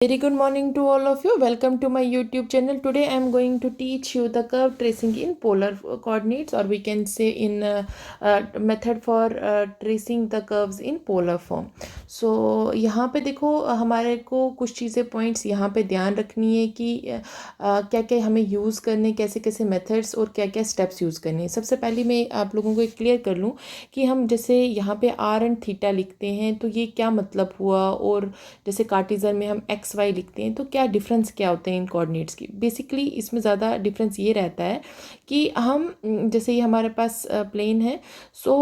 Very good morning to all of you. Welcome to my YouTube channel. Today I am going to teach you the curve tracing in polar coordinates, or we can say in method for tracing the curves in polar form. So यहाँ पे देखो हमारे को कुछ चीज़ें points यहाँ पे ध्यान रखनी है कि क्या क्या हमें यूज़ करने, कैसे कैसे मेथड्स और क्या क्या स्टेप्स यूज़ करने हैं। सबसे पहले मैं आप लोगों को एक क्लियर कर लूँ कि हम जैसे यहाँ पे आर एंड थीटा लिखते हैं तो ये क्या मतलब हुआ, और जैसे कार्टिज़न में हम एक्स वाई लिखते हैं तो क्या डिफरेंस क्या होते हैं इन कोऑर्डिनेट्स की। बेसिकली इसमें ज़्यादा डिफरेंस ये रहता है कि हम जैसे ये हमारे पास प्लेन है, सो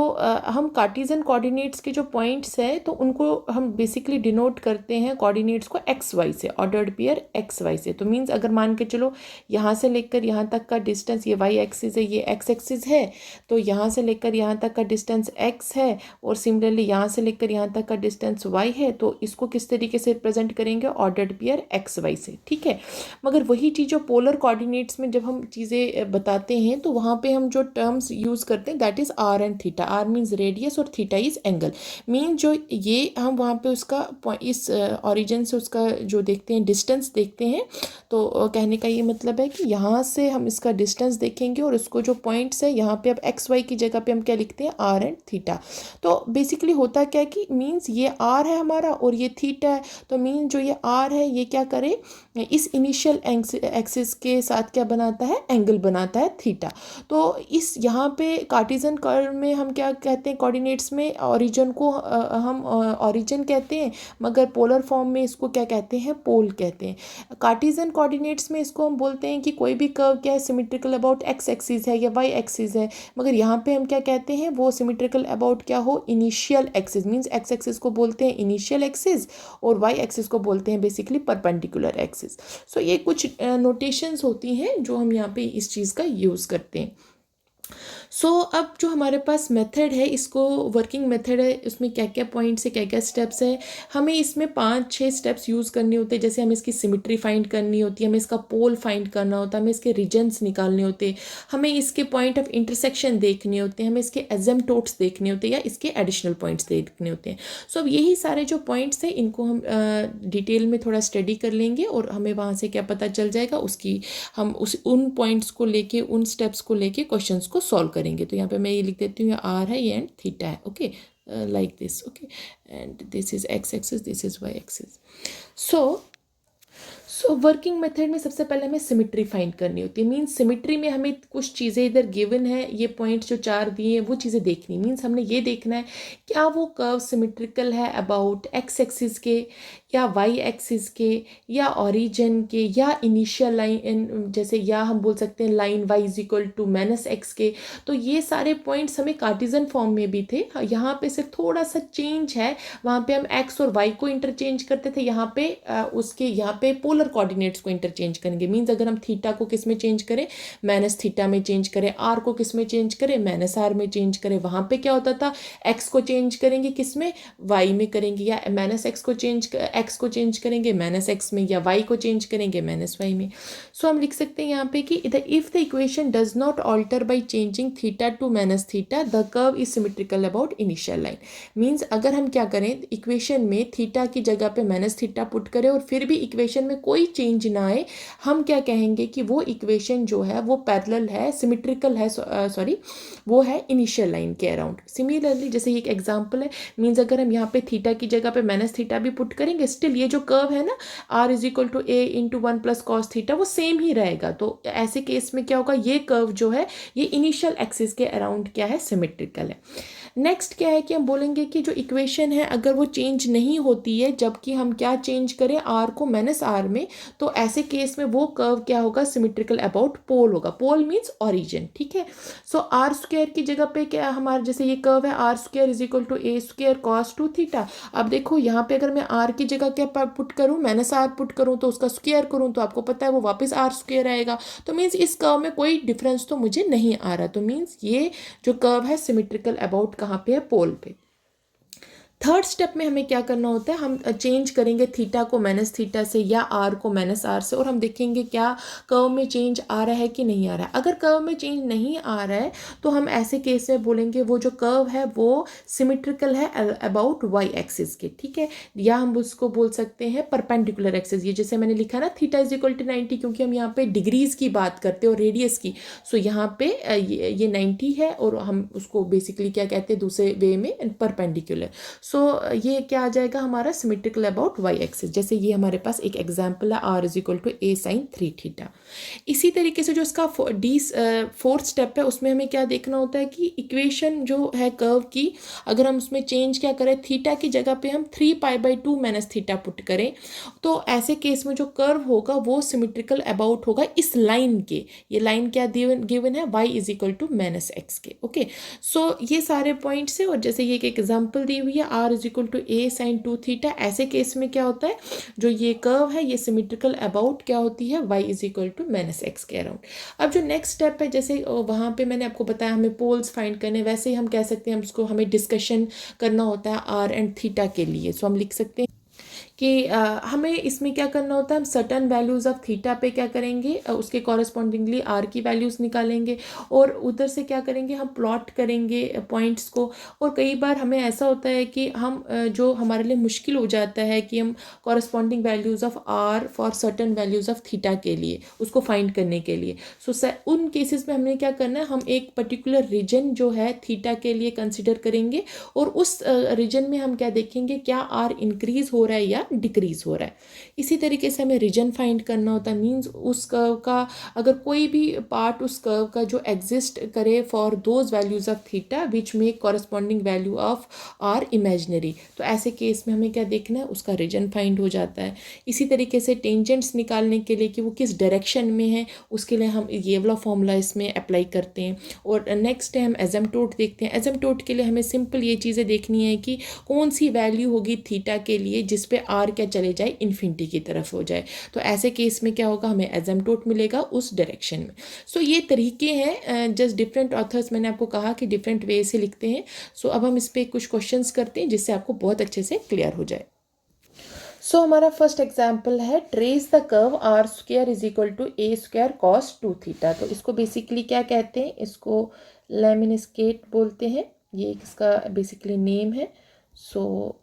हम कार्टिज़न कोऑर्डिनेट्स के जो पॉइंट्स है तो उनको हम बेसिकली डिनोट करते हैं कोऑर्डिनेट्स को एक्स वाई से, ऑर्डर्ड पेयर एक्स वाई से। तो मीन्स अगर मान के चलो यहाँ से लेकर यहाँ तक का डिस्टेंस ये वाई एक्सिस है, ये एक्स एक्सिस है, तो यहाँ से लेकर यहाँ तक का डिस्टेंस एक्स है, और सिमिलरली यहाँ से लेकर यहाँ तक का डिस्टेंस वाई है। तो इसको किस तरीके से रिप्रेजेंट करेंगे, ऑर्डर्ड पेयर एक्स वाई से, ठीक है। मगर वही चीज़ जो पोलर कोऑर्डिनेट्स में जब हम चीज़ें बताते हैं तो वहाँ पे हम जो टर्म्स यूज़ करते हैं that is r and theta. R means radius और थीटा इज़ एंगल। मीन जो ये हम वहाँ पे उसका इस ओरिजिन से उसका जो देखते हैं डिस्टेंस देखते हैं, तो कहने का ये मतलब है कि यहाँ से हम इसका डिस्टेंस देखेंगे और उसको जो पॉइंट्स है यहाँ पे अब एक्स वाई की जगह पे हम क्या लिखते हैं, आर एंड थीटा। तो बेसिकली होता क्या है कि मीन्स ये आर है हमारा और ये थीटा है, तो मीन जो ये आर है ये क्या करे, इस इनिशियल एक्सिस के साथ क्या बनाता है, एंगल बनाता है थीटा। तो इस यहाँ पे कार्टिज़न कर्व में हम क्या कहते हैं, कोऑर्डिनेट्स में ओरिजिन को हम ओरिजिन कहते हैं, मगर पोलर फॉर्म में इसको क्या कहते हैं, पोल कहते हैं। कार्टिज़न कोऑर्डिनेट्स में इसको हम बोलते हैं कि कोई भी कर्व क्या है, सिमेट्रिकल अबाउट एक्स एक्सिस है या वाई एक्सिस है, मगर यहाँ पे हम क्या कहते हैं, वो सिमेट्रिकल अबाउट क्या हो, initial axis. Means x axis को बोलते हैं इनिशियल एक्सिस और वाई एक्सिस को बोलते हैं बेसिकली परपेंडिकुलर एक्सिस। सो ये कुछ नोटेशंस होती हैं जो हम यहाँ पे इस चीज़ का यूज़ करते हैं। अब जो हमारे पास मेथड है, इसको वर्किंग मेथड है, उसमें क्या क्या पॉइंट्स है, क्या क्या स्टेप्स है, हमें इसमें 5-6 स्टेप्स यूज़ करने होते हैं। जैसे हमें इसकी सिमेट्री फाइंड करनी होती है, हमें इसका पोल फाइंड करना होता है, हमें इसके रीजन्स निकालने होते हैं, हमें इसके पॉइंट ऑफ इंटरसेक्शन देखने होते हैं, हमें इसके एजेम्पटोट्स देखने होते हैं या इसके एडिशनल पॉइंट्स देखने होते हैं। अब यही सारे जो पॉइंट्स हैं इनको हम डिटेल में थोड़ा स्टडी कर लेंगे और हमें वहाँ से क्या पता चल जाएगा, उसकी हम उन पॉइंट्स को लेके, उन स्टेप्स को लेके क्वेश्चंस को सॉल्व करेंगे। तो यहाँ पे मैं ये लिख देती हूँ, आर है ये एंड थीटा है, okay, like this, okay, and this is X axis, this is Y axis. So working method में सबसे पहले हमें सिमेट्री फाइंड करनी होती है। मीन्स सिमेट्री में हमें कुछ चीज़ें इधर गिवन है, ये पॉइंट्स जो 4 दिए हैं वो चीज़ें देखनी। मीन्स हमने ये देखना है क्या वो कर्व सिमेट्रिकल है अबाउट एक्स एक्सिस के या वाई एक्सिस के या ओरिजिन के या इनिशियल लाइन, जैसे या हम बोल सकते हैं line y is equal to minus x के। तो ये सारे पॉइंट्स हमें कार्टिजन फॉर्म में भी थे, यहाँ पे सिर्फ थोड़ा सा चेंज है, वहाँ पे हम एक्स और वाई को इंटरचेंज करते थे, यहाँ पे उसके यहाँ पे पोलर कोऑर्डिनेट्स को इंटरचेंज करेंगे। मीन्स अगर हम थीटा को किस में चेंज करें, माइनस थीटा में चेंज करें, आर को किस में चेंज करें, माइनस आर में चेंज करें, वहाँ पे क्या होता था, एक्स को चेंज करेंगे किस में, वाई में करेंगे, या माइनस एक्स को एक्स को चेंज करेंगे माइनस एक्स में, या वाई को चेंज करेंगे माइनस वाई में। सो हम लिख सकते हैं यहाँ पे कि if the equation does not alter by changing theta to minus theta the curve is symmetrical about initial line. Means अगर हम क्या करें, इक्वेशन में थीटा की जगह पे माइनस थीटा पुट करें और फिर भी इक्वेशन में कोई चेंज ना आए, हम क्या कहेंगे कि वो इक्वेशन जो है वो पैरेलल है, सिमेट्रिकल है, सॉरी वो है इनिशियल लाइन के अराउंड। सिमिलरली जैसे एक एग्जांपल है, मीन्स अगर हम यहाँ पे थीटा की जगह पे माइनस थीटा भी पुट करेंगे, स्टिल ये जो कर्व है ना, r is equal to a into 1 plus cos theta, वो सेम ही रहेगा। तो ऐसे केस में क्या होगा, ये कर्व जो है ये इनिशियल एक्सिस के अराउंड क्या है, सिमेट्रिकल है। नेक्स्ट क्या है कि हम बोलेंगे कि जो इक्वेशन है अगर वो चेंज नहीं होती है, जबकि हम क्या चेंज करें, आर को माइनस आर में, तो ऐसे केस में वो कर्व क्या होगा, सिमेट्रिकल अबाउट पोल होगा। पोल मीन्स ओरिजिन, ठीक है। सो आर स्क्वायर की जगह पे क्या हमारा, जैसे ये कर्व है r square is equal to a square cos 2 theta. अब देखो यहाँ पे अगर मैं आर की जगह क्या पुट करूँ, माइनस आर पुट करूँ, तो उसका स्क्वायर करूँ तो आपको पता है वो वापस आर स्क्वायर आएगा। तो मीन्स इस कर्व में कोई डिफरेंस तो मुझे नहीं आ रहा। तो मीन्स ये जो कर्व है सिमेट्रिकल अबाउट कहाँ पे है, पोल पे। थर्ड स्टेप में हमें क्या करना होता है, हम चेंज करेंगे थीटा को माइनस थीटा से या आर को माइनस आर से, और हम देखेंगे क्या कर्व में चेंज आ रहा है कि नहीं आ रहा है। अगर कर्व में चेंज नहीं आ रहा है तो हम ऐसे केस में बोलेंगे वो जो कर्व है वो सिमेट्रिकल है अबाउट वाई एक्सिस के, ठीक है, या हम उसको बोल सकते हैं परपेंडिकुलर एक्सिस। ये जैसे मैंने लिखा ना थीटा इज इक्वल टू 90, क्योंकि हम यहाँ पे डिग्रीज की बात करते हैं और रेडियस की, सो यहाँ पे ये 90 है और हम उसको बेसिकली क्या कहते हैं दूसरे वे में परपेंडिकुलर। सो ये क्या आ जाएगा हमारा सिमेट्रिकल अबाउट वाई एक्सिस। जैसे ये हमारे पास एक एग्जांपल है r is equal to a sine 3 theta. इसी तरीके से जो इसका फोर्थ स्टेप है उसमें हमें क्या देखना होता है कि इक्वेशन जो है कर्व की, अगर हम उसमें चेंज क्या करें, थीटा की जगह पे हम 3π/2 माइनस थीटा पुट करें, तो ऐसे केस में जो कर्व होगा वो सिमेट्रिकल अबाउट होगा इस लाइन के। ये लाइन क्या गिवन है, y is equal to minus x के। ओके, सो ये सारे पॉइंट्स है, और जैसे ये एक एग्जांपल दी हुई है r is equal to a sine 2 theta, ऐसे केस में क्या होता है जो ये कर्व है ये सिमेट्रिकल अबाउट क्या होती है, y is equal to minus x के अराउंड। अब जो नेक्स्ट स्टेप है, जैसे वहाँ पे मैंने आपको बताया हमें पोल्स फाइंड करने, वैसे ही हम कह सकते हैं उसको हमें डिस्कशन करना होता है आर एंड थीटा के लिए। सो हम लिख सकते हैं कि हमें इसमें क्या करना होता है, हम सर्टन वैल्यूज़ ऑफ थीटा पे क्या करेंगे, उसके कॉरस्पॉन्डिंगली आर की वैल्यूज़ निकालेंगे, और उधर से क्या करेंगे हम प्लॉट करेंगे पॉइंट्स को। और कई बार हमें ऐसा होता है कि हम जो हमारे लिए मुश्किल हो जाता है कि हम corresponding values of r for certain values of theta के लिए उसको फाइंड करने के लिए, सो उन केसेस में हमने क्या करना है, हम एक पर्टिकुलर रीजन जो है थीटा के लिए कंसिडर करेंगे, और उस रीजन में हम क्या देखेंगे, क्या आर इंक्रीज हो रहा है या डिक्रीज हो रहा है। इसी तरीके से हमें रीजन फाइंड करना होता है, मींस उस कर्व का अगर कोई भी पार्ट उस कर्व का जो एग्जिस्ट करे for those values of theta which make corresponding value of r imaginary, तो ऐसे केस में हमें क्या देखना है, उसका रीजन फाइंड हो जाता है। इसी तरीके से टेंजेंट्स निकालने के लिए कि वो किस डायरेक्शन में है, उसके लिए हम ये वाला फॉर्मूला इसमें अप्लाई करते हैं। और नेक्स्ट है हम एजम्प्टोट देखते हैं। एजम्प्टोट के लिए हमें सिंपल ये चीज़ें देखनी है कि कौन सी वैल्यू होगी थीटा के लिए जिस पे आर क्या चले जाए, इन्फिनिटी की तरफ हो जाए, तो ऐसे केस में क्या होगा, हमें एजम्प्टोट मिलेगा उस डायरेक्शन में। सो ये तरीके हैं, जस्ट डिफरेंट ऑथर्स मैंने आपको कहा कि डिफरेंट वे से लिखते हैं। सो अब हम इस पर कुछ क्वेश्चंस करते हैं जिससे आपको बहुत अच्छे से क्लियर हो जाए। सो हमारा फर्स्ट एग्जाम्पल है trace the curve r square is equal to a square cos 2 theta. तो इसको बेसिकली क्या कहते हैं, इसको लेमिनिस्केट बोलते हैं, ये इसका बेसिकली नेम है। सो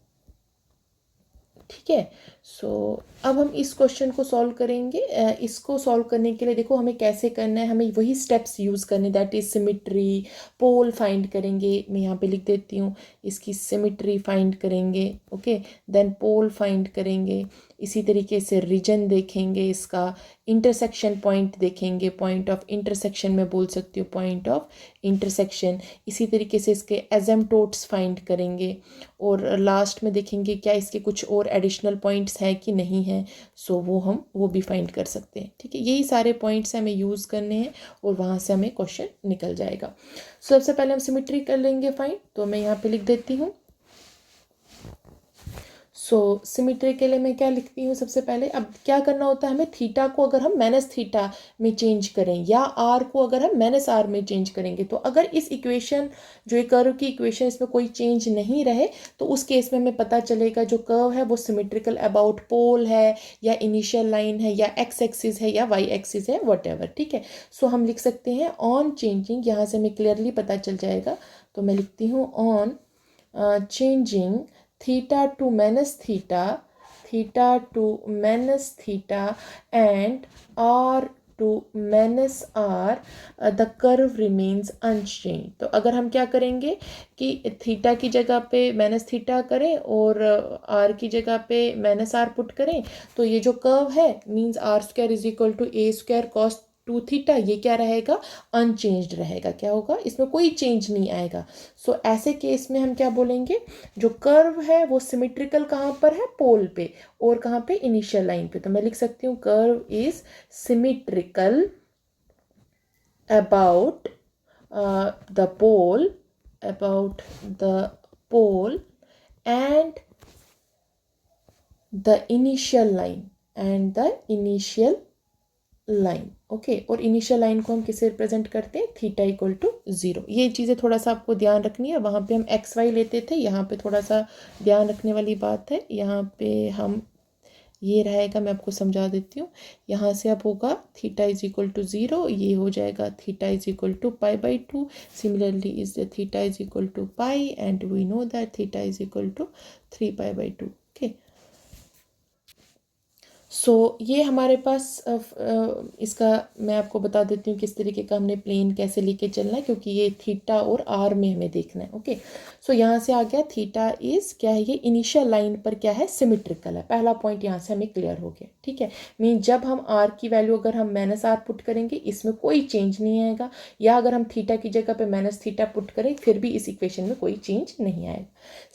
ठीक है, सो अब हम इस क्वेश्चन को सॉल्व करेंगे। इसको सॉल्व करने के लिए देखो हमें कैसे करना है, हमें वही स्टेप्स यूज़ करने, that is symmetry, pole find करेंगे, मैं यहाँ पे लिख देती हूँ, इसकी सिमिट्री फाइंड करेंगे, ओके, देन पोल फाइंड करेंगे, इसी तरीके से रीजन देखेंगे, इसका इंटरसेक्शन पॉइंट देखेंगे, पॉइंट ऑफ इंटरसेक्शन में बोल सकती हूँ, पॉइंट ऑफ इंटरसेक्शन, इसी तरीके से इसके एजम्प्टोट्स फाइंड करेंगे, और लास्ट में देखेंगे क्या इसके कुछ और एडिशनल पॉइंट्स हैं कि नहीं हैं, सो वो भी फाइंड कर सकते हैं। ठीक है, यही सारे पॉइंट्स हमें यूज़ करने हैं और वहाँ से हमें क्वेश्चन निकल जाएगा। सबसे पहले हम सिमेट्री कर लेंगे फाइंड, तो मैं यहाँ पे लिख देती हूँ। सो सिमेट्री के लिए मैं क्या लिखती हूँ, सबसे पहले अब क्या करना होता है हमें, थीटा को अगर हम माइनस थीटा में चेंज करें या आर को अगर हम माइनस आर में चेंज करेंगे, तो अगर इस इक्वेशन जो एक कर्व की इक्वेशन इसमें कोई चेंज नहीं रहे तो उस केस में हमें पता चलेगा जो कर्व है वो सिमेट्रिकल अबाउट पोल है या इनिशियल लाइन है या एक्स एक्सिस है या वाई एक्सिस है, वट। ठीक है, सो हम लिख सकते हैं ऑन चेंजिंग, यहाँ से हमें क्लियरली पता चल जाएगा, तो मैं लिखती हूँ on changing theta to minus theta, theta to minus theta and r to minus r, the curve remains unchanged। तो अगर हम क्या करेंगे कि थीटा की जगह पे माइनस थीटा करें और आर की जगह पे माइनस आर पुट करें, तो ये जो कर्व है means r square is equal to a square cos 2 theta, ये क्या रहेगा, अनचेंज्ड रहेगा, क्या होगा, इसमें कोई चेंज नहीं आएगा। सो ऐसे केस में हम क्या बोलेंगे, जो कर्व है वो सिमेट्रिकल कहाँ पर है, पोल पे, और कहाँ पे, इनिशियल लाइन पे। तो मैं लिख सकती हूँ curve is symmetrical about the pole, about the pole and the initial line line. Okay, और इनिशियल लाइन को हम किससे रिप्रेजेंट करते हैं, थीटा इक्वल टू 0। ये चीज़ें थोड़ा सा आपको ध्यान रखनी है। वहाँ पे हम एक्स वाई लेते थे, यहाँ पे थोड़ा सा ध्यान रखने वाली बात है। यहाँ पे हम ये रहेगा, मैं आपको समझा देती हूँ। यहाँ से अब होगा थीटा इज इक्वल टू 0, ये हो जाएगा theta is equal to pi. Similarly is the theta is equal to pi and we know that theta is equal to 3 pi. Okay, so ये हमारे पास इसका मैं आपको बता देती हूँ किस तरीके का हमने प्लेन कैसे लेके चलना है, क्योंकि ये थीटा और आर में हमें देखना है। ओके, सो यहाँ से आ गया थीटा इज क्या है, ये इनिशियल लाइन पर क्या है, सिमेट्रिकल है। पहला पॉइंट यहाँ से हमें क्लियर हो गया। ठीक है, मीन जब हम आर की वैल्यू अगर हम -r पुट करेंगे इसमें कोई चेंज नहीं आएगा, या अगर हम थीटा की जगह पे -θ पुट करें फिर भी इस इक्वेशन में कोई चेंज नहीं आएगा।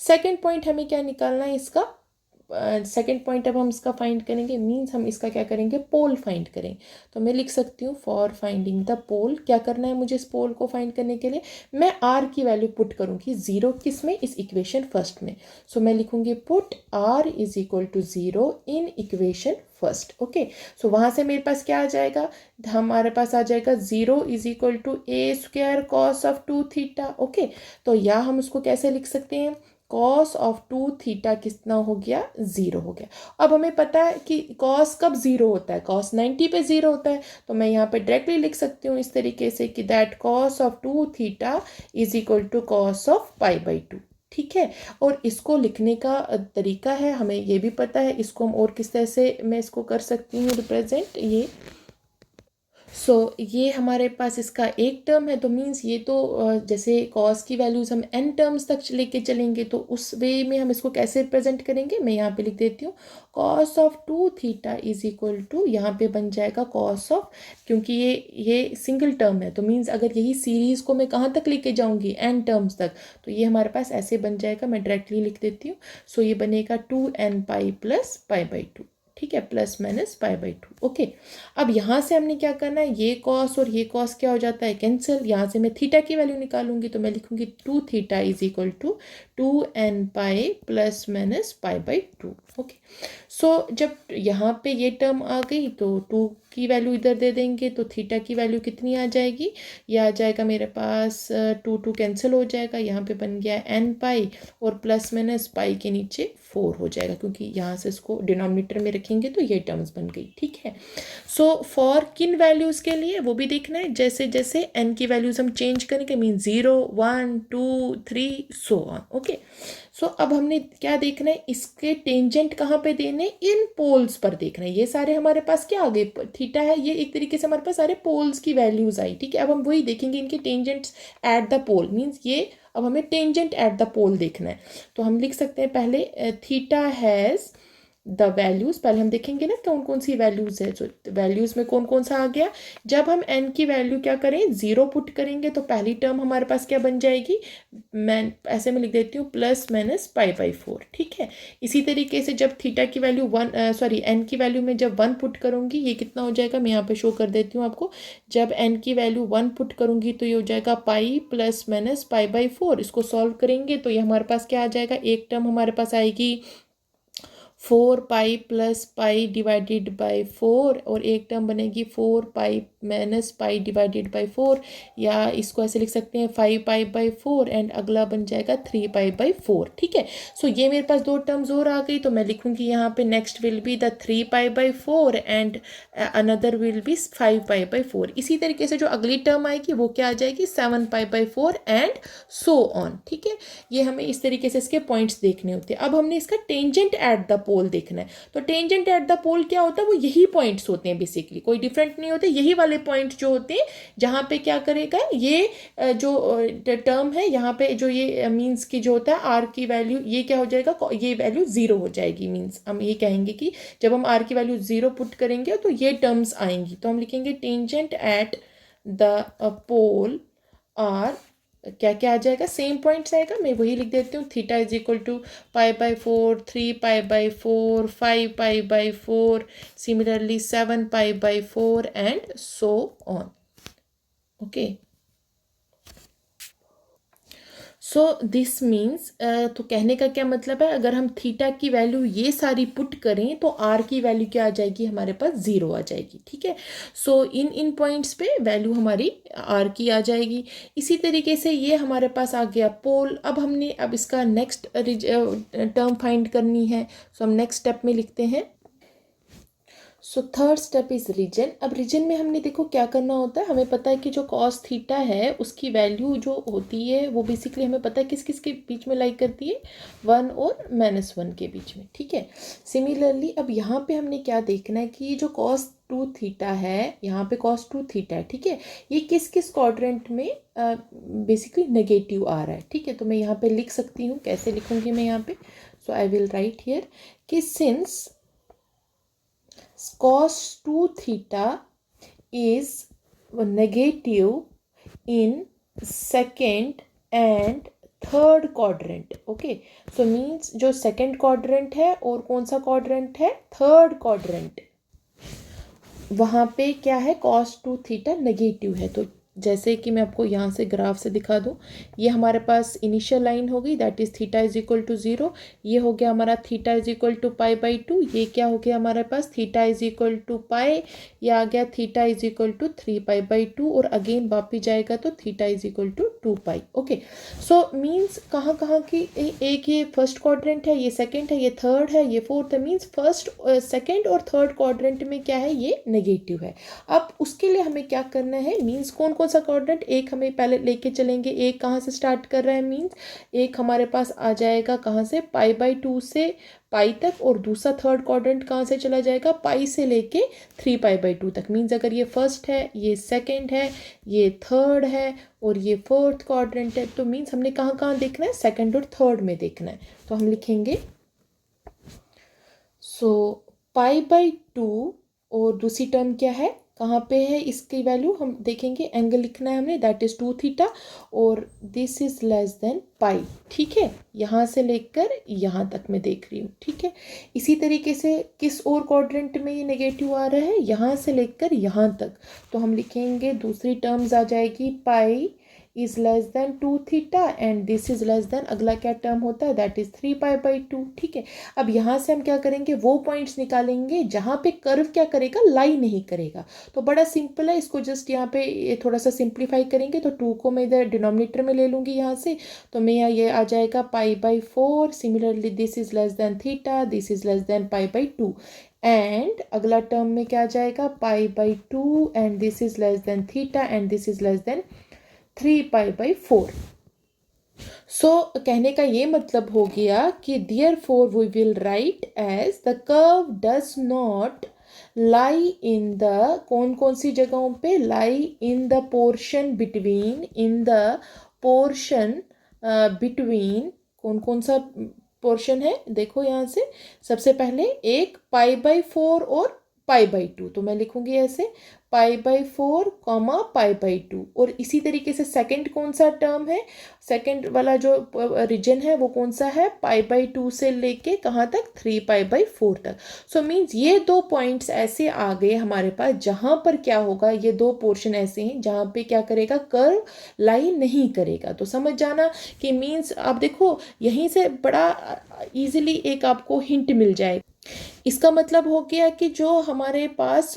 सेकेंड पॉइंट हमें क्या निकालना है, इसका सेकेंड पॉइंट अब हम इसका फाइंड करेंगे, मीन्स हम इसका क्या करेंगे, पोल फाइंड करें। तो मैं लिख सकती हूँ फॉर फाइंडिंग द पोल। क्या करना है मुझे इस पोल को फाइंड करने के लिए, मैं आर की वैल्यू पुट करूँगी 0 किस में, इस इक्वेशन फर्स्ट में। सो मैं लिखूँगी put r is equal to 0 in equation first. Okay, so वहाँ से मेरे पास क्या आ जाएगा, हमारे पास आ जाएगा 0 is equal to a² cos of 2θ। Okay, तो या हम उसको कैसे लिख सकते हैं, कॉस ऑफ 2θ कितना हो गया, 0 हो गया। अब हमें पता है कि कॉस कब 0 होता है, कॉस 90 पे 0 होता है। तो मैं यहाँ पे डायरेक्टली लिख सकती हूँ इस तरीके से कि that cos of 2θ is equal to cos of pi. ठीक है, और इसको लिखने का तरीका है, हमें ये भी पता है इसको हम और किस तरह से मैं इसको कर सकती हूँ रिप्रेजेंट ये। ये हमारे पास इसका एक टर्म है, तो मीन्स ये तो जैसे कॉस की वैल्यूज़ हम n टर्म्स तक लेके चलेंगे, तो उस वे में हम इसको कैसे रिप्रेजेंट करेंगे, मैं यहाँ पे लिख देती हूँ cos of 2θ is equal to, यहाँ पे बन जाएगा कॉस ऑफ, क्योंकि ये सिंगल टर्म है तो मीन्स अगर यही सीरीज़ को मैं कहाँ तक लेके जाऊँगी, n टर्म्स तक, तो ये हमारे पास ऐसे बन जाएगा। मैं डायरेक्टली लिख देती हूँ। सो ये बनेगा 2n पाई प्लस पाई/2। ठीक है, प्लस माइनस पाई/2। ओके, अब यहाँ से हमने क्या करना है, ये कॉस और ये कॉस क्या हो जाता है, कैंसिल। यहाँ से मैं थीटा की वैल्यू निकालूंगी, तो मैं लिखूंगी 2θ is equal to 2n pi plus minus pi. Okay, so जब यहाँ पे ये टर्म आ गई तो 2 की वैल्यू इधर दे देंगे, तो थीटा की वैल्यू कितनी आ जाएगी, ये आ जाएगा मेरे पास 2 कैंसिल हो जाएगा, यहाँ पे बन गया n पाई और प्लस माइनस पाई के नीचे 4 हो जाएगा, क्योंकि यहाँ से इसको डिनोमिनेटर में रखेंगे तो ये टर्म्स बन गई। ठीक है, सो फॉर किन वैल्यूज़ के लिए वो भी देखना है, जैसे जैसे n की वैल्यूज़ हम चेंज करेंगे, मीन 0 1 2 3 सो ऑन। ओके, सो अब हमने क्या देखना है, इसके टेंजेंट कहाँ पे देने, इन पोल्स पर देखना है। ये सारे हमारे पास क्या आ गए, थीटा है, ये एक तरीके से हमारे पास सारे पोल्स की वैल्यूज़ आई। ठीक है, अब हम वही देखेंगे इनके tangents at the pole, means ये अब हमें टेंजेंट एट द पोल देखना है। तो हम लिख सकते हैं पहले थीटा हैज़ द वैल्यूज़, पहले हम देखेंगे ना कौन कौन सी वैल्यूज़ है। तो वैल्यूज़ में कौन कौन सा आ गया, जब हम n की वैल्यू क्या करें, 0 पुट करेंगे तो पहली टर्म हमारे पास क्या बन जाएगी, मैं ऐसे में लिख देती हूँ प्लस माइनस पाई/4। ठीक है, इसी तरीके से जब थीटा की वैल्यू n की वैल्यू में जब 1 पुट करूँगी, ये कितना हो जाएगा, मैं यहाँ पे शो कर देती हूँ आपको। जब n की वैल्यू 1 पुट करूँगी तो ये हो जाएगा पाई प्लस माइनस पाई/4। इसको सॉल्व करेंगे तो ये हमारे पास क्या आ जाएगा, एक टर्म हमारे पास आएगी 4 pi plus pi divided by 4, और एक टर्म बनेगी 4 pi minus pi divided by 4, या इसको ऐसे लिख सकते हैं 5 पाई/4, एंड अगला बन जाएगा 3 पाई/4। ठीक है, सो ये मेरे पास दो टर्म्स और आ गई, तो मैं लिखूंगी यहाँ पे next will be the 3 pi and another will be 5 pi. इसी तरीके से जो अगली टर्म आएगी वो क्या आ जाएगी, 7 पाई/4 एंड सो ऑन। ठीक है, ये हमें इस तरीके से इसके पॉइंट्स देखने होते हैं। अब हमने इसका टेंजेंट एट द पोल देखना है, तो टेंजेंट एट द पोल क्या होता है, वो यही पॉइंट्स होते हैं, बेसिकली कोई डिफरेंट नहीं होते, यही वाले पॉइंट जो होते हैं जहाँ पे क्या करेगा ये जो टर्म है, यहाँ पे जो ये मीन्स की जो होता है आर की वैल्यू, ये क्या हो जाएगा, ये वैल्यू 0 हो जाएगी। मीन्स हम ये कहेंगे कि जब हम आर की वैल्यू 0 पुट करेंगे तो ये टर्म्स आएंगी, तो हम लिखेंगे tangent at the pole r, क्या क्या आ जाएगा, सेम पॉइंट्स आएगा। मैं वही लिख देती हूँ, theta is equal to pi, 3 pi, 5 pi, similarly 7 pi and so on. Okay, so this means, तो कहने का क्या मतलब है, अगर हम थीटा की वैल्यू ये सारी पुट करें तो आर की वैल्यू क्या आ जाएगी, हमारे पास 0 आ जाएगी। ठीक है, सो इन इन पॉइंट्स पे वैल्यू हमारी आर की आ जाएगी। इसी तरीके से ये हमारे पास आ गया पोल। अब इसका नेक्स्ट टर्म फाइंड करनी है। सो हम नेक्स्ट स्टेप में लिखते हैं। So third step is region. अब रीजन में हमने देखो क्या करना होता है, हमें पता है कि जो कॉस थीटा है उसकी वैल्यू जो होती है वो बेसिकली हमें पता है किस किस के बीच में लाइक करती है, 1 और -1 के बीच में। ठीक है, सिमिलरली अब यहाँ पे हमने क्या देखना है कि जो कॉस 2 थीटा है, यहाँ पे कॉस 2 थीटा है, ठीक है, ये किस किस क्वाड्रेंट में बेसिकली नेगेटिव आ रहा है। ठीक है, तो मैं यहाँ पे लिख सकती हूँ, कैसे लिखूंगी मैं यहाँ पे। सो आई विल राइट हियर कि since cos 2 theta is negative in second and third quadrant. Okay, so means जो सेकंड क्वाड्रेंट है और कौन सा क्वाड्रेंट है, थर्ड क्वाड्रेंट, वहाँ पे क्या है, cos 2 थीटा नेगेटिव है। तो जैसे कि मैं आपको यहाँ से ग्राफ से दिखा दूँ, ये हमारे पास इनिशियल लाइन हो गई, that is theta is equal to 0। ये हो गया हमारा थीटा इज इक्वल टू π/2। ये क्या हो गया हमारे पास, थीटा इज इक्वल टू पाई। ये आ गया थीटा इज इक्वल टू 3π/2, और अगेन वापस जाएगा तो theta is equal to 2π। Okay, so means कहाँ कहाँ की, एक ये फर्स्ट क्वाड्रेंट है, ये सेकेंड है, ये थर्ड है, ये फोर्थ है। मीन्स फर्स्ट, सेकेंड और थर्ड क्वाड्रेंट में क्या है, ये नेगेटिव है। अब उसके लिए हमें क्या करना है, मीन्स कौन कौन सा क्वाड्रेंट, एक हमें पहले लेके चलेंगे। एक कहाँ से स्टार्ट कर रहा है, मीन्स एक हमारे पास आ जाएगा कहाँ से, π/2 से पाई तक, और दूसरा थर्ड क्वाड्रेंट कहाँ से चला जाएगा, पाई से लेके 3π/2 तक। मीन्स अगर ये फर्स्ट है, ये सेकेंड है, ये थर्ड है और ये फोर्थ क्वाड्रेंट है, तो मीन्स हमने कहाँ कहाँ देखना है, सेकेंड और थर्ड में देखना है। तो हम लिखेंगे सो π/2, और दूसरी टर्म क्या है, कहाँ पे है इसकी वैल्यू, हम देखेंगे, एंगल लिखना है हमने, दैट इज 2 थीटा, और this is less than pi. ठीक है, यहाँ से लेकर यहाँ तक मैं देख रही हूँ। ठीक है, इसी तरीके से किस और क्वाड्रेंट में ये नेगेटिव आ रहा है, यहाँ से लेकर यहाँ तक। तो हम लिखेंगे दूसरी टर्म्स आ जाएगी, pi is less then 2 theta and this is less then, अगला क्या टर्म होता है, दैट इज 3π/2। ठीक है, अब यहाँ से हम क्या करेंगे, वो पॉइंट्स निकालेंगे जहाँ पे कर्व क्या करेगा, लाई नहीं करेगा। तो बड़ा सिंपल है, इसको जस्ट यहाँ पे ये थोड़ा सा सिंप्लीफाई करेंगे। तो 2 को मैं इधर डिनोमिनेटर में ले लूँगी यहाँ से, तो मैं यहाँ ये आ जाएगा π/4। Similarly this is less than theta, this is less than π/2, and अगला टर्म में क्या आ जाएगा, π/2 and this is less than theta and this is less than 3π/4। So कहने का ये मतलब हो गया कि therefore we will write as the curve does not lie in the, कौन कौन सी जगहों पे, lie in the portion between, in the portion between, कौन कौन सा पोर्शन है, देखो यहाँ से सबसे पहले एक π/4 और π/2, तो मैं लिखूंगी ऐसे π/4 π/2। और इसी तरीके से सेकंड कौन सा टर्म है, सेकंड वाला जो रीजन है वो कौन सा है, π/2 से लेके कहाँ तक, 3π/4 तक। सो मीन्स ये दो पॉइंट्स ऐसे आ गए हमारे पास जहाँ पर क्या होगा, ये दो पोर्शन ऐसे हैं जहाँ पे क्या करेगा, कर्व लाई नहीं करेगा। तो समझ जाना कि मीन्स आप देखो यहीं से बड़ा इजीली एक आपको हिंट मिल जाएगा। इसका मतलब हो गया कि जो हमारे पास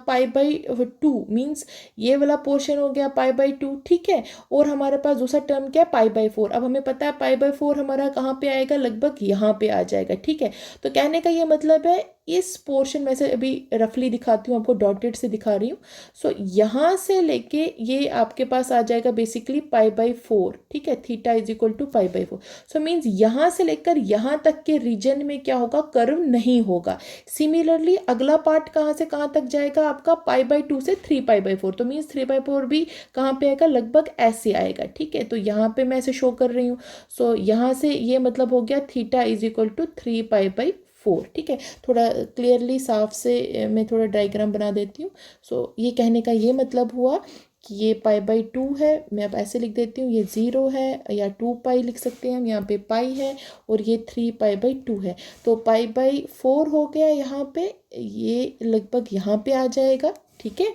π/2 मीन्स ये वाला पोर्शन हो गया π/2। ठीक है, और हमारे पास दूसरा टर्म क्या है, π/4। अब हमें पता है π/4 हमारा कहाँ पे आएगा, लगभग यहाँ पे आ जाएगा। ठीक है, तो कहने का ये मतलब है इस पोर्शन में से, अभी रफली दिखाती हूँ आपको, डॉटेड से दिखा रही हूँ। सो यहाँ से लेके ये आपके पास आ जाएगा बेसिकली π/4। ठीक है, theta is equal to π/4। So means यहाँ से लेकर यहाँ तक के रीजन में क्या होगा, कर्व नहीं होगा। सिमिलरली अगला पार्ट कहाँ से कहाँ तक जाएगा आपका, π/2 से 3π/4। तो मीन्स 3/4 भी कहाँ पे आएगा, लगभग ऐसे आएगा। ठीक है, तो यहाँ पे मैं ऐसे शो कर रही हूँ। सो यहाँ से ये मतलब हो गया थीटा इज इक्वल टू 3π/4। ठीक है, थोड़ा क्लियरली साफ से मैं थोड़ा डायग्राम बना देती हूँ। सो ये कहने का ये मतलब हुआ कि ये π/2 है, मैं अब ऐसे लिख देती हूँ, ये 0 है या 2π लिख सकते हैं हम, यहाँ पे पाई है और ये 3π/2 है। तो π/4 हो गया यहाँ पे, ये लगभग यहाँ पे आ जाएगा। ठीक है,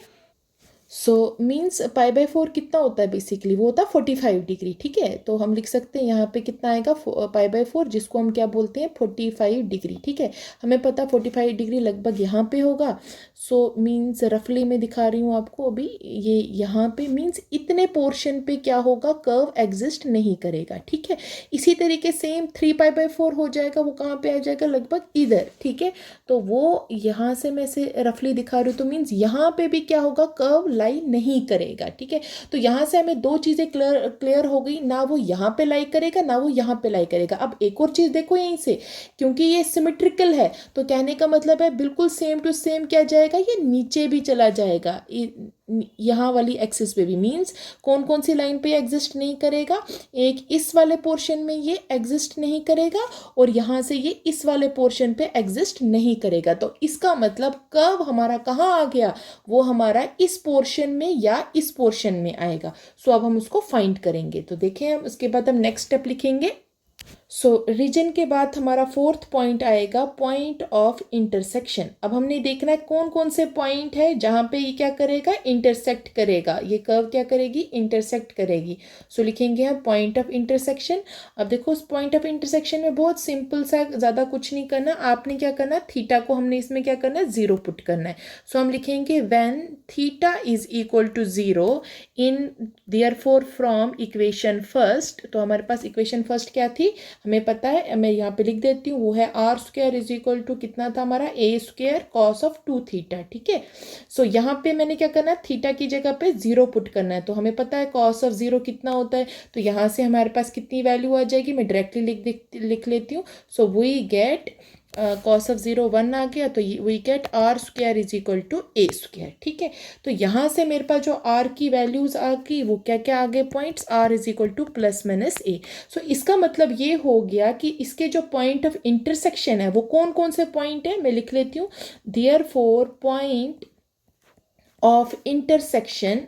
सो मीन्स π/4 कितना होता है बेसिकली, वो होता है 45 डिग्री, ठीक है। तो हम लिख सकते हैं यहाँ पे कितना आएगा π/4, जिसको हम क्या बोलते हैं 45 डिग्री, ठीक है। हमें पता 45 डिग्री लगभग यहाँ पे होगा। सो मीन्स रफली मैं दिखा रही हूँ आपको अभी, ये यहाँ पे मीन्स इतने पोर्शन पे क्या होगा, कर्व एग्जिस्ट नहीं करेगा, ठीक है। इसी तरीके सेम 3π/4 हो जाएगा, वो कहाँ पे आ जाएगा, लगभग इधर, ठीक है। तो वो यहाँ से मैं से रफली दिखा रही हूँ, तो मीन्स यहाँ पे भी क्या होगा, कर्व लाई नहीं करेगा, ठीक है। तो यहाँ से हमें दो चीज़ें क्लियर हो गई, ना वो यहाँ पे लाई करेगा ना वो यहाँ पे लाई करेगा। अब एक और चीज़ देखो यहीं से, क्योंकि ये सिमेट्रिकल है तो कहने का मतलब है बिल्कुल सेम टू सेम क्या जाएगा, ये नीचे भी चला जाएगा, यहाँ वाली एक्सिस पे भी। मीन्स कौन कौन सी लाइन पे एग्जिस्ट नहीं करेगा, एक इस वाले पोर्शन में ये एग्जिस्ट नहीं करेगा और यहाँ से ये इस वाले पोर्शन पे एग्जिस्ट नहीं करेगा। तो इसका मतलब कर्व हमारा कहाँ आ गया, वो हमारा इस पोर्शन में या इस पोर्शन में आएगा। सो अब हम उसको फाइंड करेंगे। तो देखें, हम उसके बाद हम नेक्स्ट स्टेप लिखेंगे। सो रीजन के बाद हमारा फोर्थ पॉइंट आएगा, पॉइंट ऑफ इंटरसेक्शन। अब हमने देखना है कौन कौन से पॉइंट है जहाँ पे ये क्या करेगा, इंटरसेक्ट करेगा, ये कर्व क्या करेगी, इंटरसेक्ट करेगी। सो लिखेंगे हम पॉइंट ऑफ इंटरसेक्शन। अब देखो उस पॉइंट ऑफ इंटरसेक्शन में बहुत सिंपल सा, ज़्यादा कुछ नहीं करना, आपने क्या करना, थीटा को हमने इसमें क्या करना है, जीरो पुट करना है। सो हम लिखेंगे when theta is equal to zero in therefore from equation first. तो हमारे पास इक्वेशन फर्स्ट क्या थी, हमें पता है, मैं यहाँ पे लिख देती हूँ, वो है r square is equal to कितना था हमारा, a square cos of 2 theta, ठीक है। सो यहाँ पे मैंने क्या करना है, थीटा की जगह पे जीरो पुट करना है। तो हमें पता है कॉस ऑफ जीरो कितना होता है, तो यहाँ से हमारे पास कितनी वैल्यू आ जाएगी, मैं डायरेक्टली लिख लेती हूँ। So we get cos of zero 1 आ गया, तो we get r square is equal to a square, ठीक है। तो यहाँ से मेरे पास जो आर की वैल्यूज आ गई, वो क्या क्या आ गए points, r is equal to plus minus a. So इसका मतलब ये हो गया कि इसके जो पॉइंट ऑफ इंटरसेक्शन है वो कौन कौन से पॉइंट है, मैं लिख लेती हूँ। Therefore point of intersection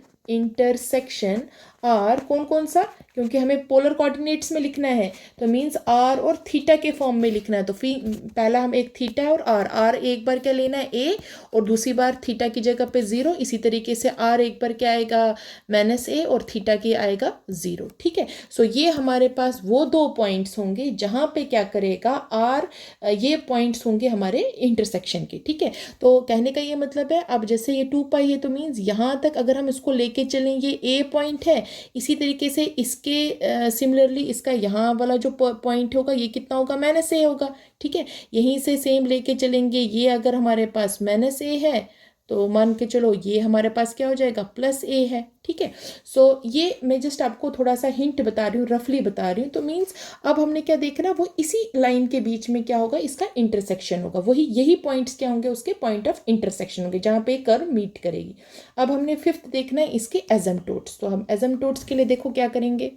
are कौन कौन सा, क्योंकि हमें पोलर कोऑर्डिनेट्स में लिखना है, तो मीन्स आर और थीटा के फॉर्म में लिखना है। तो फिर पहला हम एक थीटा और आर एक बार क्या लेना है ए, और दूसरी बार थीटा की जगह पे जीरो। इसी तरीके से आर एक बार क्या आएगा, माइनस ए, और थीटा की आएगा जीरो, ठीक है। सो ये हमारे पास वो दो पॉइंट्स होंगे जहाँ पे क्या करेगा आर, ये पॉइंट्स होंगे हमारे इंटरसेक्शन के, ठीक है। तो कहने का ये मतलब है, अब जैसे ये 2π है तो मीन्स यहाँ तक अगर हम इसको लेके चलें, ये ए पॉइंट है, इसी तरीके से इसके सिमिलरली इसका यहाँ वाला जो पॉइंट होगा ये कितना होगा, माइनस ए होगा, ठीक है। यहीं से सेम लेके चलेंगे, ये अगर हमारे पास माइनस ए है तो मान के चलो ये हमारे पास क्या हो जाएगा, प्लस ए है, ठीक है। सो ये मैं जस्ट आपको थोड़ा सा हिंट बता रही हूँ, रफली बता रही हूँ। तो मीन्स अब हमने क्या देखना, वो इसी लाइन के बीच में क्या होगा, इसका इंटरसेक्शन होगा, वही यही पॉइंट्स क्या होंगे, उसके पॉइंट ऑफ इंटरसेक्शन होंगे जहाँ पे कर्व मीट करेगी। अब हमने फिफ्थ देखना है इसके एजम्पटोट्स। तो हम एजम्पटोट्स के लिए देखो क्या करेंगे।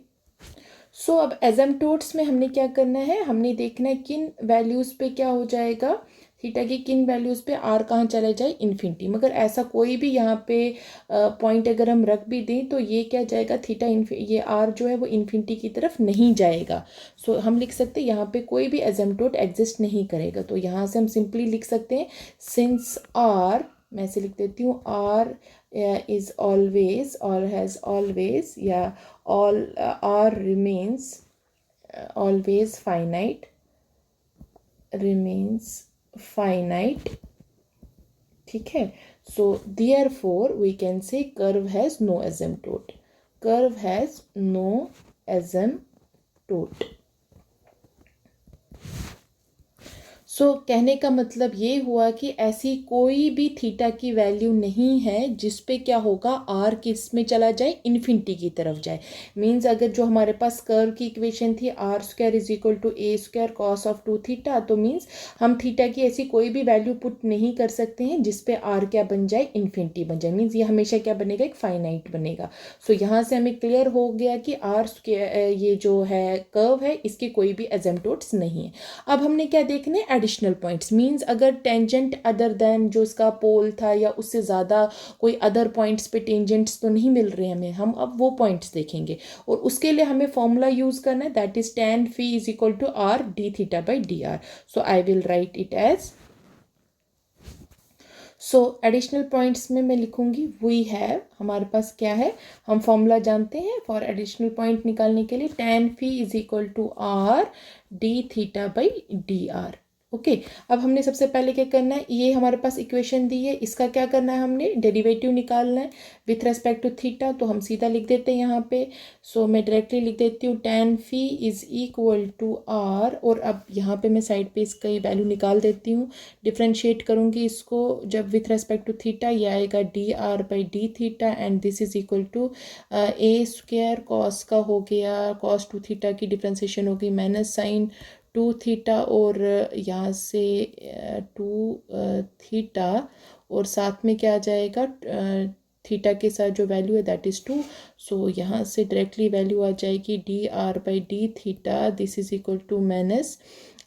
सो अब एजम्पटोट्स में हमने क्या करना है, हमने देखना है किन वैल्यूज़ पे क्या हो जाएगा, थीटा की किन वैल्यूज़ पे आर कहाँ चला जाए, इन्फिनिटी। मगर ऐसा कोई भी यहाँ पे पॉइंट अगर हम रख भी दें तो ये क्या जाएगा, थीटा ये आर जो है वो इन्फिनिटी की तरफ नहीं जाएगा। सो हम लिख सकते हैं यहाँ पे कोई भी एजम्पटोट एग्जिस्ट नहीं करेगा। तो यहाँ से हम सिंपली लिख सकते हैं, सिंस आर, मैं ऐसे लिख देती हूँ, are is always or has always, या all r remains always finite, remains finite, ठीक है। so therefore we can say curve has no asymptote, curve has no asymptote। सो कहने का मतलब ये हुआ कि ऐसी कोई भी थीटा की वैल्यू नहीं है जिस पे क्या होगा, आर किस में चला जाए, इन्फिनिटी की तरफ जाए। मीन्स अगर जो हमारे पास कर्व की इक्वेशन थी r square is equal to a square cos of 2 theta, तो मीन्स हम थीटा की ऐसी कोई भी वैल्यू पुट नहीं कर सकते हैं जिस पे आर क्या बन जाए, इन्फिनिटी बन जाए। मीन्स ये हमेशा क्या बनेगा, एक फाइनाइट बनेगा। सो यहाँ से हमें क्लियर हो गया कि आर स्क्वायर ये जो है कर्व है, इसके कोई भी एजम्पटोट्स नहीं है। अब हमने क्या देखने, एडिशनल पॉइंट्स। मींस अगर टेंजेंट अदर देन जो इसका पोल था या उससे ज़्यादा कोई अदर पॉइंट्स पे टेंजेंट्स तो नहीं मिल रहे हमें, हम अब वो पॉइंट्स देखेंगे। और उसके लिए हमें फॉर्मूला यूज़ करना है, that is tan phi is equal to r d theta by d r. So I will write it as, so additional points में मैं लिखूंगी वी हैव, हमारे पास क्या है, हम फॉर्मूला जानते हैं फॉर एडिशनल पॉइंट निकालने के लिए, tan phi is equal to r d theta by d r. Okay, अब हमने सबसे पहले क्या करना है, ये हमारे पास इक्वेशन दी है, इसका क्या करना है, हमने डेरिवेटिव निकालना है विथ रेस्पेक्ट टू थीटा। तो हम सीधा लिख देते हैं यहाँ पे, सो मैं डायरेक्टली लिख देती हूँ tan phi is equal to r, और अब यहाँ पे मैं साइड पे इसका ये वैल्यू निकाल देती हूँ, डिफ्रेंशिएट करूँगी इसको जब विथ रेस्पेक्ट टू थीटा, ये आएगा d r by d theta, and this is equal to a square cos का हो गया, कॉस टू थीटा की डिफ्रेंसिएशन होगी माइनस साइन टू थीटा, और यहाँ से टू थीटा, और साथ में क्या आ जाएगा, थीटा के साथ जो वैल्यू है दैट इज़ टू। सो यहाँ से डायरेक्टली वैल्यू आ जाएगी d r by d theta, this is equal to minus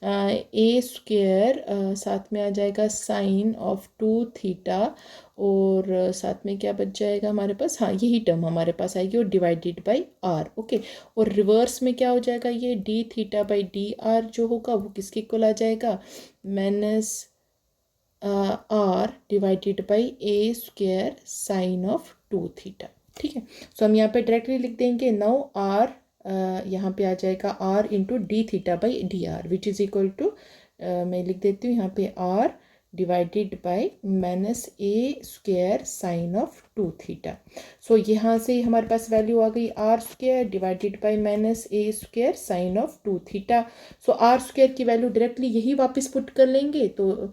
a square, साथ में आ जाएगा साइन ऑफ टू थीटा, और साथ में क्या बच जाएगा हमारे पास, हाँ यही टर्म हमारे पास आएगी, और डिवाइडेड बाई आर। ओके, और रिवर्स में क्या हो जाएगा, ये d theta by d r जो होगा वो किसके इक्वल आ जाएगा, minus r divided by a square sine of two theta. ठीक है, सो हम यहाँ पे डायरेक्टली लिख देंगे, नाउ आर यहाँ पे आ जाएगा r into d theta by d r which is equal to, मैं लिख देती हूँ यहाँ पे r divided by minus a square sine of two theta. So यहाँ से हमारे पास वैल्यू आ गई r square divided by minus a square sine of two theta. So r square की वैल्यू डायरेक्टली यही वापस पुट कर लेंगे, तो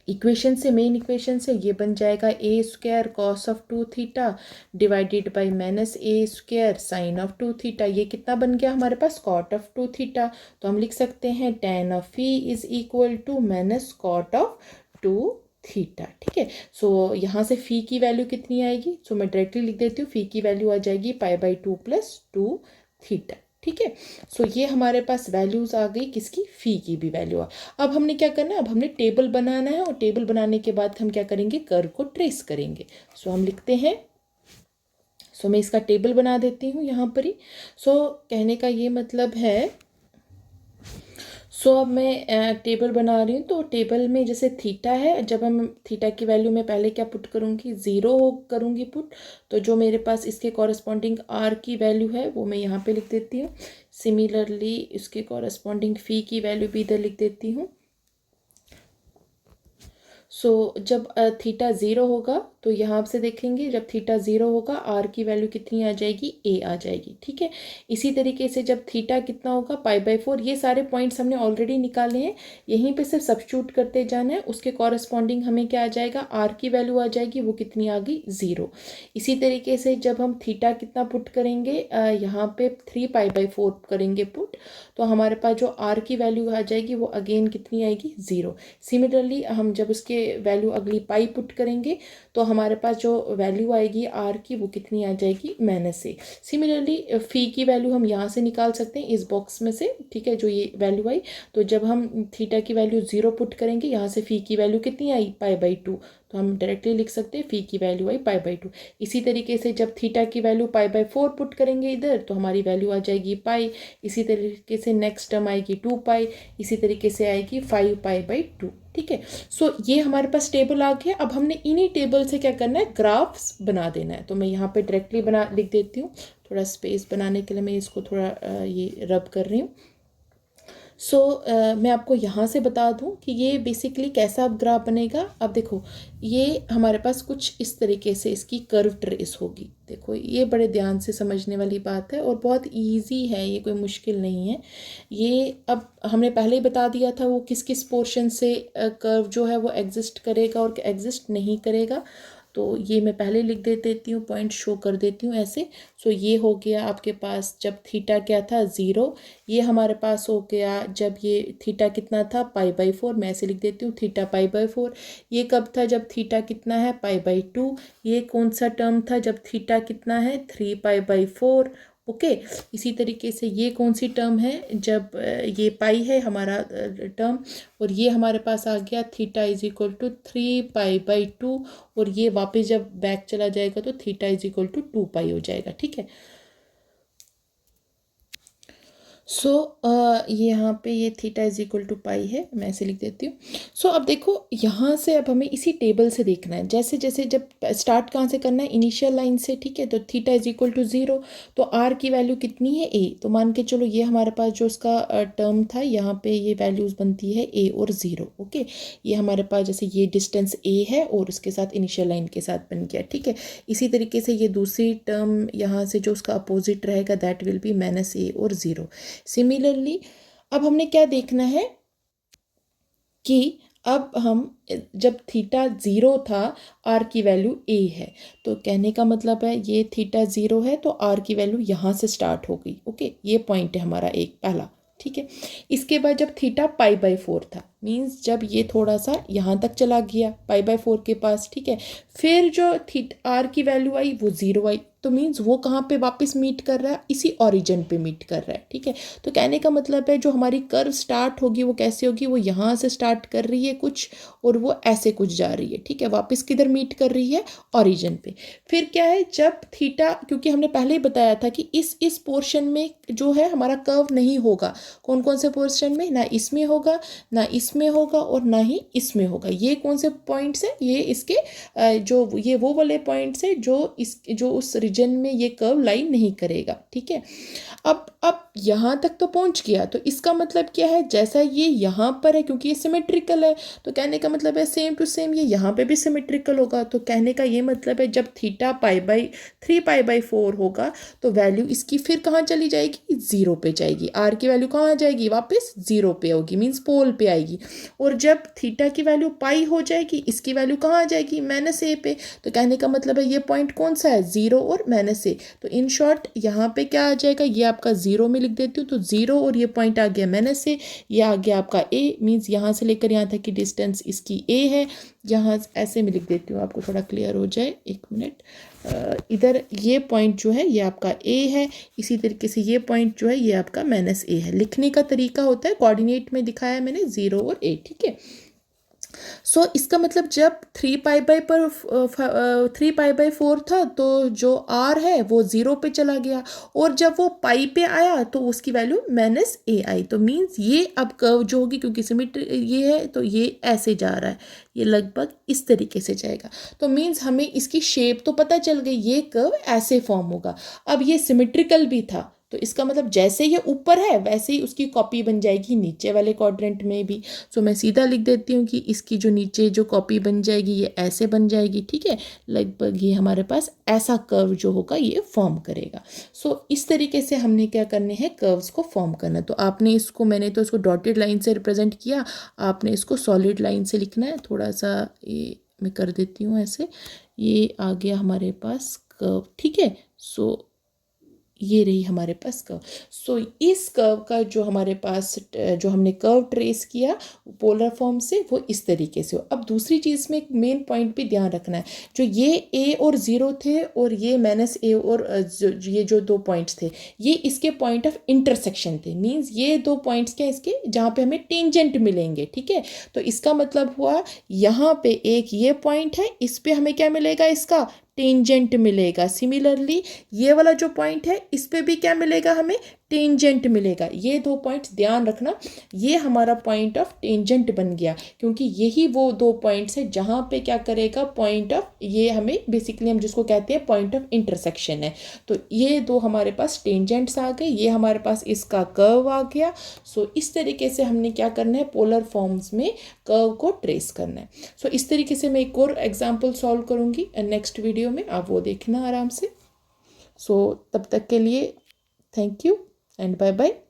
इक्वेशन से, मेन इक्वेशन से ये बन जाएगा a square cos of two theta divided by minus a square sine of two theta, ये कितना बन गया हमारे पास, कॉट ऑफ टू थीटा। तो हम लिख सकते हैं tan of phi is equal to minus cot of two theta. ठीक है, सो यहाँ से फी की वैल्यू कितनी आएगी, सो मैं डायरेक्टली लिख देती हूँ, फी की वैल्यू आ जाएगी पाई by two plus two theta. ठीक है, सो ये हमारे पास वैल्यूज आ गई, किसकी, फी की भी वैल्यू। अब हमने क्या करना है, अब हमने टेबल बनाना है, और टेबल बनाने के बाद हम क्या करेंगे, कर्व को ट्रेस करेंगे। सो हम लिखते हैं, सो मैं इसका टेबल बना देती हूँ यहाँ पर ही। सो कहने का ये मतलब है, सो अब मैं टेबल बना रही हूँ, तो टेबल में जैसे थीटा है, जब हम थीटा की वैल्यू में पहले क्या पुट करूँगी, ज़ीरो करूँगी पुट, तो जो मेरे पास इसके कॉरस्पॉन्डिंग आर की वैल्यू है वो मैं यहाँ पे लिख देती हूँ। सिमिलरली इसके कॉरस्पॉन्डिंग फी की वैल्यू भी इधर लिख देती हूँ। सो जब थीटा ज़ीरो होगा तो यहाँ से देखेंगे, जब थीटा ज़ीरो होगा आर की वैल्यू कितनी आ जाएगी, ए आ जाएगी। ठीक है, इसी तरीके से जब थीटा कितना होगा, पाई बाई फोर, ये सारे पॉइंट्स हमने ऑलरेडी निकाले हैं, यहीं पे सिर्फ सब्स्टिट्यूट करते जाना है, उसके कॉरस्पॉन्डिंग हमें क्या आ जाएगा, आर की वैल्यू आ जाएगी, वो कितनी आ गई, ज़ीरो। इसी तरीके से जब हम थीटा कितना पुट करेंगे, यहाँ पे थ्री पाई बाई फोर करेंगे पुट, तो हमारे पास जो आर की वैल्यू आ जाएगी वो अगेन कितनी आएगी, ज़ीरो। सिमिलरली हम जब उसके वैल्यू अगली पाई पुट करेंगे तो हमारे पास जो वैल्यू आएगी आर की वो कितनी आ जाएगी, माइनस से। सिमिलरली फी की वैल्यू हम यहाँ से निकाल सकते हैं इस बॉक्स में से। ठीक है, जो ये वैल्यू आई, तो जब हम थीटा की वैल्यू ज़ीरो पुट करेंगे, यहाँ से फ़ी की वैल्यू कितनी आई, पाई बाई टू, तो हम डायरेक्टली लिख सकते हैं फ़ी की value I pi by to. इसी तरीके से जब थीटा की value pi by four put करेंगे इधर, तो हमारी वैल्यू आ जाएगी पाई। इसी तरीके से नेक्स्ट टर्म आएगी टू पाई, इसी तरीके से आएगी फाइव पाई बाई टू। ठीक है, सो ये हमारे पास टेबल आ गया। अब हमने इन्हीं टेबल से क्या करना है, ग्राफ्स बना देना है। तो मैं यहाँ पे डायरेक्टली बना लिख देती हूँ, थोड़ा स्पेस बनाने के लिए मैं इसको थोड़ा ये रब कर रही हूँ। सो मैं आपको यहाँ से बता दूँ कि ये बेसिकली कैसा अब ग्राफ बनेगा। अब देखो, ये हमारे पास कुछ इस तरीके से इसकी कर्व ट्रेस होगी। देखो, ये बड़े ध्यान से समझने वाली बात है और बहुत इजी है, ये कोई मुश्किल नहीं है। ये अब हमने पहले ही बता दिया था वो किस किस पोर्शन से कर्व जो है वो एग्जिस्ट करेगा और एग्जिस्ट नहीं करेगा। तो ये मैं पहले लिख देती हूँ, पॉइंट शो कर देती हूँ ऐसे। सो ये हो गया आपके पास जब थीटा क्या था, ज़ीरो। ये हमारे पास हो गया जब ये थीटा कितना था, पाई बाई फोर। मैं ऐसे लिख देती हूँ, थीटा पाई बाई फोर। ये कब था, जब थीटा कितना है, पाई बाई टू। ये कौन सा टर्म था, जब थीटा कितना है, three pi by four. Okay, इसी तरीके से ये कौन सी टर्म है, जब ये पाई है हमारा टर्म, और ये हमारे पास आ गया theta is equal to three pi by two, और ये वापस जब बैक चला जाएगा तो theta is equal to two pi हो जाएगा। ठीक है, सो ये यहाँ पे ये theta is equal to pi है, मैं ऐसे लिख देती हूँ। सो अब देखो यहाँ से अब हमें इसी टेबल से देखना है, जैसे जैसे जब स्टार्ट कहाँ से करना है, इनिशियल लाइन से, ठीक है। तो थीटा इज इक्वल टू 0, तो आर की वैल्यू कितनी है, ए। तो मान के चलो ये हमारे पास जो उसका टर्म था, यहाँ पे ये वैल्यूज़ बनती है ए और 0, ओके। ये हमारे पास जैसे ये डिस्टेंस ए है और उसके साथ इनिशियल लाइन के साथ बन गया, ठीक है। इसी तरीके से ये दूसरी टर्म यहाँ से जो उसका अपोजिट रहेगा, दैट विल बी माइनस ए और 0। सिमिलरली अब हमने क्या देखना है कि अब हम जब थीटा 0 था, आर की वैल्यू ए है, तो कहने का मतलब है ये थीटा 0 है तो आर की वैल्यू यहाँ से स्टार्ट हो गई, ओके। ये पॉइंट है हमारा एक पहला, ठीक है। इसके बाद जब थीटा π/4 था, मीन्स जब ये थोड़ा सा यहाँ तक चला गया π/4 के पास, ठीक है। फिर जो आर की वैल्यू आई वो 0 आई, तो मीन्स वो कहाँ पे वापस मीट कर रहा है, इसी ओरिजिन पे मीट कर रहा है, ठीक है। तो कहने का मतलब है जो हमारी कर्व स्टार्ट होगी वो कैसे होगी, वो यहाँ से स्टार्ट कर रही है कुछ और वो ऐसे कुछ जा रही है, ठीक है। वापस किधर मीट कर रही है, ओरिजिन पे। फिर क्या है, जब थीटा, क्योंकि हमने पहले ही बताया था कि इस पोर्शन में जो है हमारा कर्व नहीं होगा, कौन कौन से पोर्शन में, ना इसमें होगा, ना इसमें होगा और ना ही इसमें होगा। ये कौन से पॉइंट्स है, ये इसके जो ये वो वाले पॉइंट्स है जो उस रीजन में ये कर्व लाइन नहीं करेगा, ठीक है। अब यहाँ तक तो पहुँच गया, तो इसका मतलब क्या है, जैसा ये यहाँ पर है, क्योंकि ये सिमेट्रिकल है, तो कहने का मतलब है सेम टू सेम ये यहाँ पे भी सिमेट्रिकल होगा। तो कहने का ये मतलब है जब थीटा π/3 π/4 होगा तो वैल्यू इसकी फिर कहाँ चली जाएगी, 0 पे जाएगी। आर की वैल्यू कहाँ आ जाएगी, वापस 0 पे होगी, मीन्स पोल पे आएगी। और जब थीटा की वैल्यू पाई हो जाएगी, इसकी वैल्यू कहाँ आ जाएगी, -a पे। तो कहने का मतलब है ये पॉइंट कौन सा है, 0 और -a। तो इन शॉर्ट यहाँ पे क्या आ जाएगा, ये आपका 0 में लिख देती हूँ, तो 0 और ये पॉइंट आ गया -a, ये आ गया आपका a, मीन्स यहाँ से लेकर यहाँ तक की डिस्टेंस इसकी a है। यहाँ ऐसे में लिख देती हूँ आपको थोड़ा क्लियर हो जाए, एक मिनट। इधर ये पॉइंट जो है ये आपका a है, इसी तरीके से ये पॉइंट जो है ये आपका -a है। लिखने का तरीका होता है, कोऑर्डिनेट में दिखाया है मैंने 0 और a, ठीक है। सो इसका मतलब जब 3π/4 था तो जो r है वो 0 पे चला गया, और जब वो पाई पे आया तो उसकी वैल्यू -a आई। तो मीन्स ये अब कर्व जो होगी, क्योंकि सिमेट्री ये है तो ये ऐसे जा रहा है, ये लगभग इस तरीके से जाएगा। तो मीन्स हमें इसकी शेप तो पता चल गई, ये कर्व ऐसे फॉर्म होगा। अब ये सिमेट्रिकल भी था, तो इसका मतलब जैसे ये ऊपर है वैसे ही उसकी कॉपी बन जाएगी नीचे वाले क्वाड्रेंट में भी। सो मैं सीधा लिख देती हूँ कि इसकी जो नीचे जो कॉपी बन जाएगी ये ऐसे बन जाएगी, ठीक है। लगभग ये हमारे पास ऐसा कर्व जो होगा ये फॉर्म करेगा। सो इस तरीके से हमने क्या करने हैं, कर्व्स को फॉर्म करना। तो आपने इसको, मैंने तो इसको डॉटेड लाइन से रिप्रेजेंट किया, आपने इसको सॉलिड लाइन से लिखना है। थोड़ा सा ये मैं कर देती हूँ ऐसे, ये आ गया हमारे पास कर्व, ठीक है। सो ये रही हमारे पास कर्व। सो इस कर्व का जो हमारे पास जो हमने कर्व ट्रेस किया पोलर फॉर्म से, वो इस तरीके से हो। अब दूसरी चीज़ में एक मेन पॉइंट भी ध्यान रखना है, जो ये a और 0 थे और ये -a और ये जो 2 पॉइंट्स थे, ये इसके पॉइंट ऑफ इंटरसेक्शन थे। मीन्स ये 2 पॉइंट्स क्या इसके, जहाँ पे हमें टेंजेंट मिलेंगे, ठीक है। तो इसका मतलब हुआ यहाँ पे एक ये पॉइंट है, इस पे हमें क्या मिलेगा, इसका टेंजेंट मिलेगा। सिमिलरली ये वाला जो पॉइंट है इस पे भी क्या मिलेगा, हमें टेंजेंट मिलेगा। ये 2 पॉइंट्स ध्यान रखना, ये हमारा पॉइंट ऑफ टेंजेंट बन गया, क्योंकि यही वो 2 पॉइंट्स है जहाँ पे क्या करेगा, पॉइंट ऑफ, ये हमें बेसिकली हम जिसको कहते हैं पॉइंट ऑफ इंटरसेक्शन है। तो ये 2 हमारे पास टेंजेंट्स आ गए, ये हमारे पास इसका कर्व आ गया। सो इस तरीके से हमने क्या करना है, पोलर फॉर्म्स में कर्व को ट्रेस करना है। सो इस तरीके से मैं एक और एग्जाम्पल सॉल्व करूँगी नेक्स्ट वीडियो में, आप वो देखना आराम से। सो तब तक के लिए thank you and bye bye.